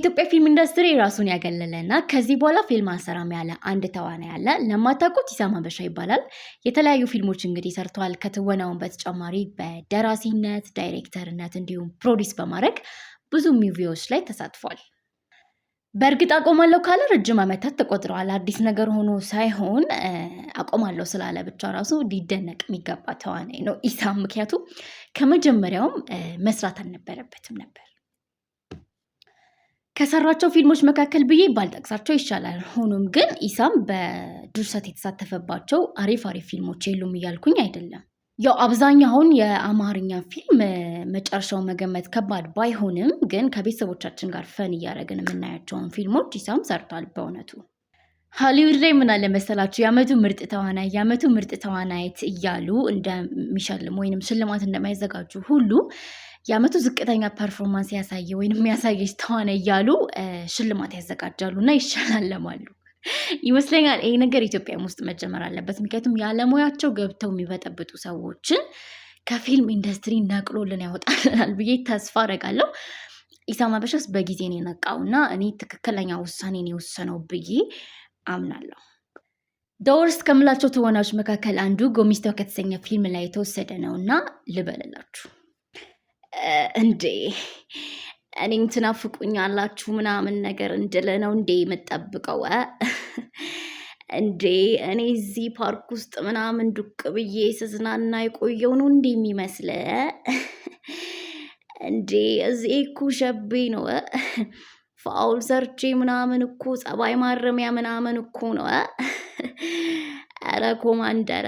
ኢትዮጵያ ፊልም ኢንዱስትሪ ራሱን ያገለለና ከዚህ በኋላ ፊልም አንሰራም ያለ አንድ ተዋናይ ያለ ለማታውቁት ኢሳም ሀበሻ ይባላል። የተለያዩ ፊልሞች እንግዲህ ሰርተዋል። ከትወናውን በተጨማሪ በደራሲነት፣ ዳይሬክተርነት እንዲሁም ፕሮዲስ በማድረግ ብዙ ሙቪዎች ላይ ተሳትፏል። በእርግጥ አቆማለሁ ካለ ረጅም ዓመታት ተቆጥረዋል። አዲስ ነገር ሆኖ ሳይሆን አቆማለሁ ስላለ ብቻ ራሱ ሊደነቅ የሚገባ ተዋናይ ነው ኢሳም። ምክንያቱም ከመጀመሪያውም መስራት አልነበረበትም ነበር። ከሰራቸው ፊልሞች መካከል ብዬ ባልጠቅሳቸው ይሻላል። ሆኖም ግን ኢሳም በድርሰት የተሳተፈባቸው አሪፍ ፊልሞች የሉም እያልኩኝ አይደለም። ያው አብዛኛውን የአማርኛ ፊልም መጨረሻው መገመት ከባድ ባይሆንም ግን ከቤተሰቦቻችን ጋር ፈን እያደረግን የምናያቸውን ፊልሞች ኢሳም ሰርቷል። በእውነቱ ሆሊውድ ላይ ምን አለ መሰላችሁ የዓመቱ ምርጥ ተዋናይ የዓመቱ ምርጥ ተዋናይት እያሉ እንደሚሸልሙ ወይንም ሽልማት እንደማይዘጋጁ ሁሉ የዓመቱ ዝቅተኛ ፐርፎርማንስ ያሳየ ወይንም ያሳየች ተዋናይ እያሉ ሽልማት ያዘጋጃሉ እና ይሸላለማሉ ይመስለኛል። ይሄ ነገር ኢትዮጵያም ውስጥ መጀመር አለበት። ምክንያቱም ያለሙያቸው ገብተው የሚበጠብጡ ሰዎችን ከፊልም ኢንዱስትሪ ነቅሎልን ያወጣልናል ብዬ ተስፋ አደርጋለሁ። ኢሳም ሀበሻስ በጊዜ ነው የነቃውና እኔ ትክክለኛ ውሳኔ ነው የወሰነው ብዬ አምናለሁ። ደወርስት ከምላቸው ተዋናዮች መካከል አንዱ ጎሚስታው ከተሰኘ ፊልም ላይ የተወሰደ ነውና ልበልላችሁ። እንዴ እኔን ትናፍቁኛላችሁ ምናምን ነገር እንድል ነው እንዴ የምጠብቀው? እንዴ እኔ እዚህ ፓርክ ውስጥ ምናምን ዱቅ ብዬ ስዝናና የቆየው ነው እንዴ የሚመስለ? እንዴ እዚህ እኮ ሸቤ ነው ፋውል ሰርቼ ምናምን እኮ ጸባይ ማረሚያ ምናምን እኮ ነው። ኧረ ኮማንደረ